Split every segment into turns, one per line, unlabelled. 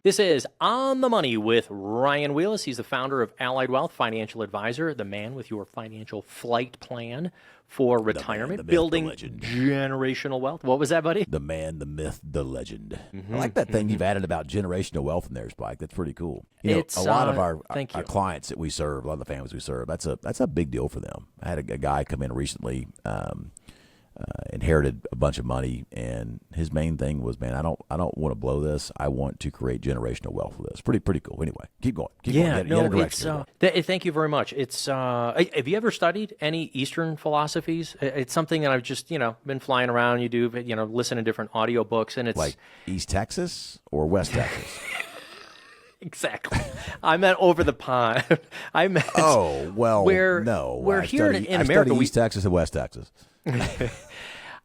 This is On the Money with Ryan Wheelis. He's the founder of Allied Wealth, financial advisor, the man with your financial flight plan for retirement,
the myth,
building
the legend.
generational wealth. What was that, buddy?
The man, the myth, the legend. I like that thing you've added about generational wealth in there, Spike. That's pretty cool.
It's,
a lot of our
thank you.
clients that we serve, a lot of the families we serve, that's a big deal for them. I had a guy come in recently, inherited a bunch of money, and his main thing was, man, I don't want to blow this. I want to create generational wealth with this. Pretty cool. Anyway, keep going.
Thank you very much. It's have you ever studied any Eastern philosophies? It's something that I've just been flying around. You do listen to different audiobooks, and it's
like East Texas or West Texas.
Exactly. I meant over the pond. I meant
we're
here in America,
East Texas and West Texas.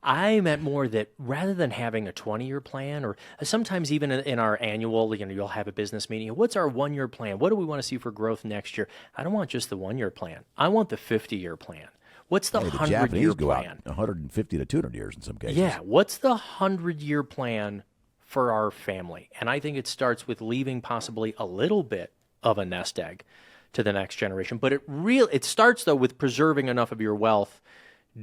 I meant more that rather than having a 20-year plan, or sometimes even in our annual, you'll have a business meeting. What's our 1-year plan? What do we want to see for growth next year? I don't want just the 1-year plan. I want the 50-year plan. What's the 100-year plan?
150 to 200 years in some cases.
Yeah. What's the 100-year plan for our family? And I think it starts with leaving possibly a little bit of a nest egg to the next generation. But it starts, though, with preserving enough of your wealth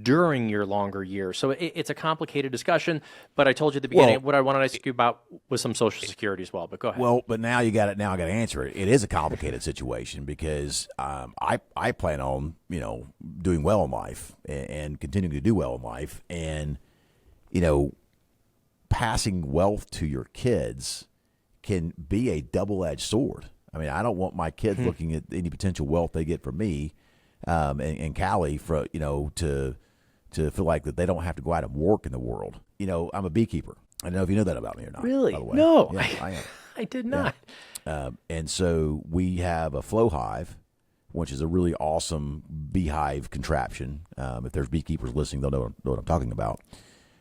during your longer years. So it's a complicated discussion, but I told you at the beginning what I wanted to ask you about was some Social Security as well, but go ahead.
Well, but now you got it. Now I got to answer it. It is a complicated situation because I plan on, doing well in life and continuing to do well in life, and, passing wealth to your kids can be a double-edged sword. I mean, I don't want my kids looking at any potential wealth they get from me and Callie for, to feel like that they don't have to go out and work in the world. I'm a beekeeper. I don't know if you know that about me or not.
Really?
By the way.
No,
yeah, I am.
I did not.
Yeah. And so we have a flow hive, which is a really awesome beehive contraption. If there's beekeepers listening, they'll know what I'm talking about.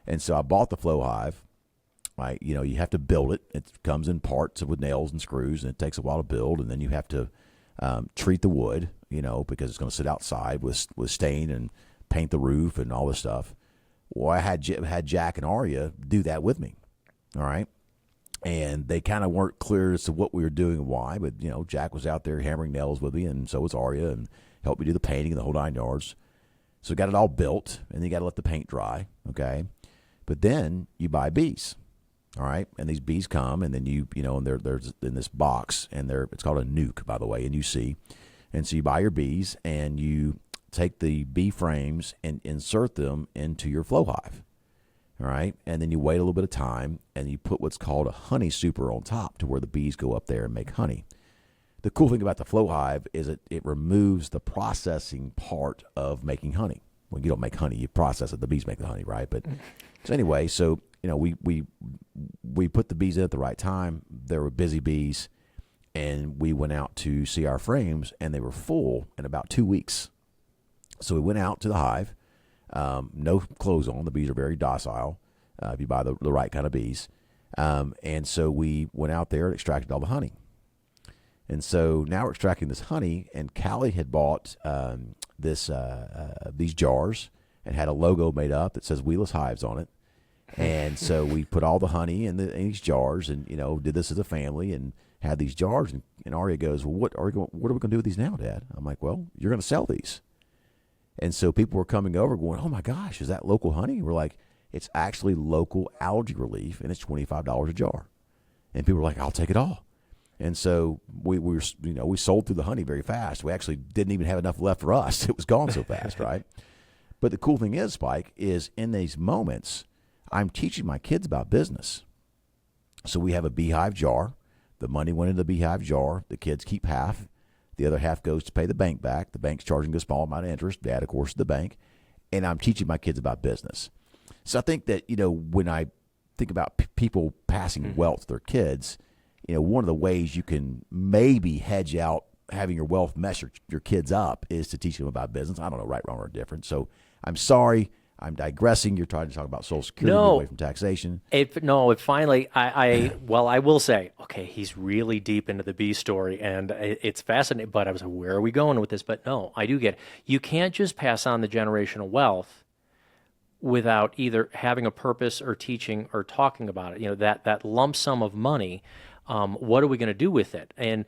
And so I bought the flow hive. You have to build it. It comes in parts with nails and screws, and it takes a while to build. And then you have to treat the wood, because it's going to sit outside with stain and paint the roof and all this stuff. Well, I had Jack and Aria do that with me, all right? And they kind of weren't clear as to what we were doing and why, but, Jack was out there hammering nails with me, and so was Aria, and helped me do the painting and the whole 9 yards. So we got it all built, and then you got to let the paint dry, okay? But then you buy bees, all right? And these bees come, and then and they're in this box, and it's called a nuke, by the way, NUC. And so you buy your bees, and you take the bee frames and insert them into your flow hive, all right? And then you wait a little bit of time, and you put what's called a honey super on top to where the bees go up there and make honey. The cool thing about the flow hive is it removes the processing part of making honey. Well, you don't make honey, you process it. The bees make the honey, right? But so anyway, we put the bees in at the right time. There were busy bees, and we went out to see our frames, and they were full in about 2 weeks. So we went out to the hive, no clothes on. The bees are very docile if you buy the right kind of bees. And so we went out there and extracted all the honey. And so now we're extracting this honey, and Callie had bought these jars and had a logo made up that says Wheelis Hives on it. And so we put all the honey in these jars and, did this as a family and had these jars. And Aria goes, well, what are we going to do with these now, Dad? I'm like, well, you're going to sell these. And so people were coming over going, oh, my gosh, is that local honey? And we're like, it's actually local algae relief, and it's $25 a jar. And people were like, I'll take it all. And so we sold through the honey very fast. We actually didn't even have enough left for us. It was gone so fast, right? But the cool thing is, Spike, is in these moments, I'm teaching my kids about business. So we have a beehive jar. The money went into the beehive jar. The kids keep half. The other half goes to pay the bank back. The bank's charging a small amount of interest. Dad, of course, is the bank. And I'm teaching my kids about business. So I think that, when I think about people passing wealth to their kids, one of the ways you can maybe hedge out having your wealth mess your kids up is to teach them about business. I don't know, right, wrong, or different. So I'm sorry. I'm digressing. You're trying to talk about Social Security away from taxation.
Finally, I will say, okay, he's really deep into the bee story, and it's fascinating, but I was like, where are we going with this? But no, I do get it. You can't just pass on the generational wealth without either having a purpose or teaching or talking about it. That lump sum of money, What are we going to do with it? And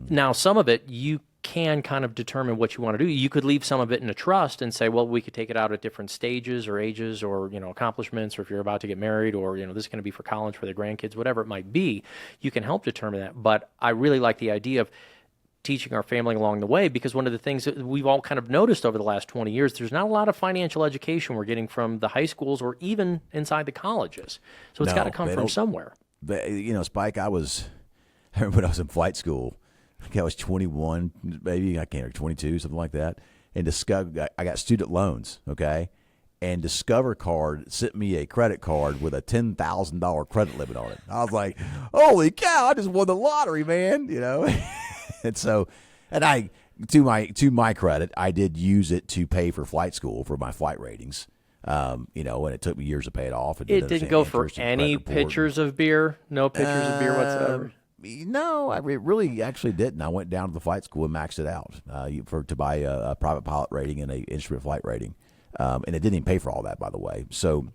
now some of it you can kind of determine what you want to do. You could leave some of it in a trust and say, well, we could take it out at different stages or ages or, accomplishments, or if you're about to get married, or, this is going to be for college for the grandkids, whatever it might be. You can help determine that. But I really like the idea of teaching our family along the way, because one of the things that we've all kind of noticed over the last 20 years, there's not a lot of financial education we're getting from the high schools or even inside the colleges. So it's got to come from somewhere.
But, Spike, I remember when I was in flight school, I think I was 21, maybe, I can't remember, 22, something like that. And I got student loans, okay? And Discover Card sent me a credit card with a $10,000 credit limit on it. I was like, holy cow, I just won the lottery, man, And so, to my credit, I did use it to pay for flight school for my flight ratings. And it took me years to pay it off.
It didn't go for any pitchers of beer? No pitchers of beer whatsoever?
No, it really actually didn't. I went down to the flight school and maxed it out to buy a private pilot rating and a instrument flight rating. And it didn't even pay for all that, by the way. So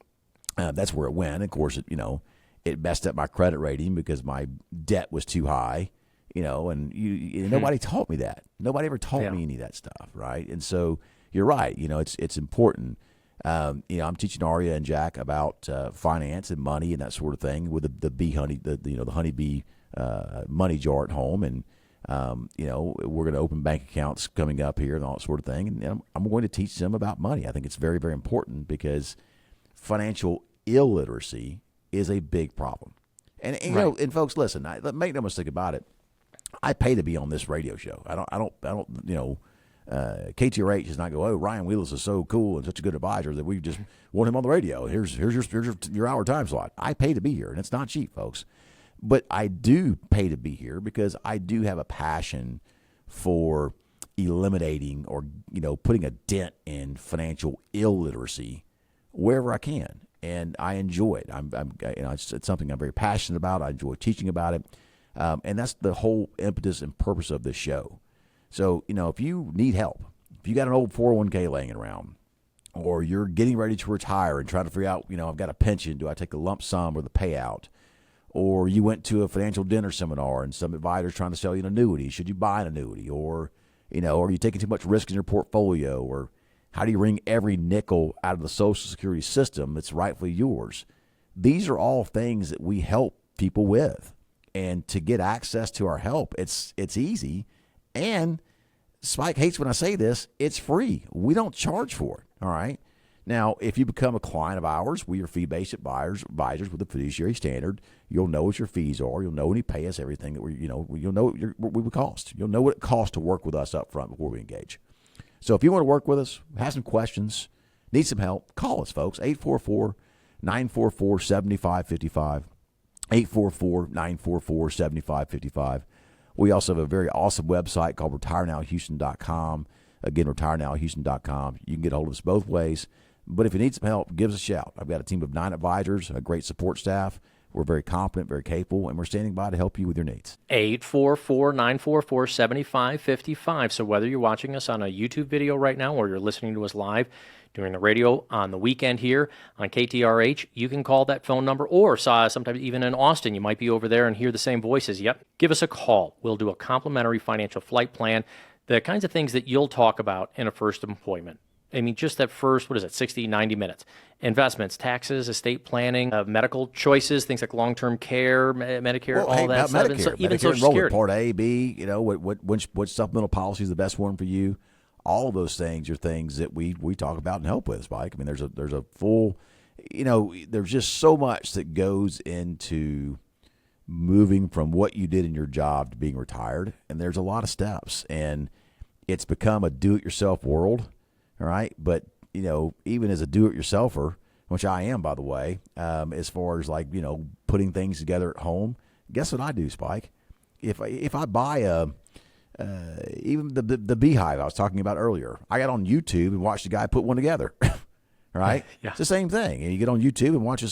that's where it went. Of course, it messed up my credit rating because my debt was too high, and nobody taught me that. Nobody ever taught me any of that stuff, right? And so you're right. It's important. I'm teaching Aria and Jack about finance and money and that sort of thing with the bee honey, the honeybee money jar at home, and we're going to open bank accounts coming up here and all that sort of thing. And I'm going to teach them about money. I think it's very, very important because financial illiteracy is a big problem. And
right.
And folks, listen, make no mistake about it. I pay to be on this radio show. I don't. KTRH does not go, oh, Ryan Wheelis is so cool and such a good advisor that we just want him on the radio. Here's your hour time slot. I pay to be here, and it's not cheap, folks. But I do pay to be here because I do have a passion for eliminating or putting a dent in financial illiteracy wherever I can, and I enjoy it. It's something I'm very passionate about. I enjoy teaching about it, and that's the whole impetus and purpose of this show. So if you need help, if you got an old 401k laying around, or you're getting ready to retire and trying to figure out, I've got a pension, do I take the lump sum or the payout? Or you went to a financial dinner seminar and some advisor's trying to sell you an annuity. Should you buy an annuity? Or, are you taking too much risk in your portfolio? Or how do you wring every nickel out of the Social Security system that's rightfully yours? These are all things that we help people with. And to get access to our help, it's easy. And Spike hates when I say this, it's free. We don't charge for it, all right? Now, if you become a client of ours, we are fee-based advisors with a fiduciary standard. You'll know what your fees are. You'll know when you pay us everything that you'll know what we would cost. You'll know what it costs to work with us up front before we engage. So if you want to work with us, have some questions, need some help, call us, folks. 844-944-7555. 844-944-7555. We also have a very awesome website called retirenowhouston.com. Again, retirenowhouston.com. You can get a hold of us both ways. But if you need some help, give us a shout. I've got a team of 9 advisors, a great support staff. We're very competent, very capable, and we're standing by to help you with your needs.
844-944-7555. So whether you're watching us on a YouTube video right now or you're listening to us live during the radio on the weekend here on KTRH, you can call that phone number, or sometimes even in Austin, you might be over there and hear the same voices. Yep, give us a call. We'll do a complimentary financial flight plan, the kinds of things that you'll talk about in a first appointment. I mean, just that first, 60, 90 minutes. Investments, taxes, estate planning, medical choices, things like long-term care, Medicare, all that stuff.
Medicare,
so, even
Medicare
Social Security.
Part A, B, what supplemental policy is the best one for you. All of those things are things that we talk about and help with, Spike. I mean, there's a full, there's just so much that goes into moving from what you did in your job to being retired. And there's a lot of steps. And it's become a do-it-yourself world. All right. But, even as a do-it-yourselfer, which I am, by the way, as far as putting things together at home, guess what I do, Spike? If I buy even the beehive I was talking about earlier, I got on YouTube and watched the guy put one together. Right?
Yeah.
It's the same thing. You get on YouTube and watch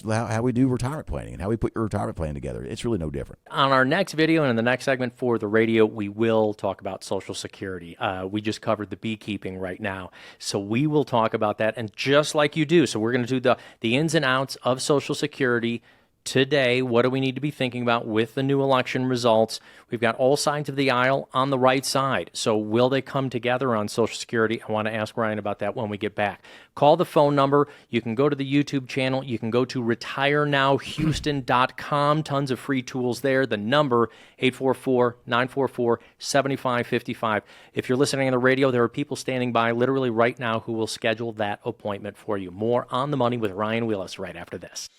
how we do retirement planning and how we put your retirement plan together. It's really no different.
On our next video and in the next segment for the radio, we will talk about Social Security. We just covered the beekeeping right now. So we will talk about that. And just like you do, so we're going to do the ins and outs of Social Security today, what do we need to be thinking about with the new election results? We've got all sides of the aisle on the right side. So will they come together on Social Security? I want to ask Ryan about that when we get back. Call the phone number. You can go to the YouTube channel. You can go to retirenowhouston.com. Tons of free tools there. The number, 844-944-7555. If you're listening on the radio, there are people standing by literally right now who will schedule that appointment for you. More On the Money with Ryan Wheelis right after this.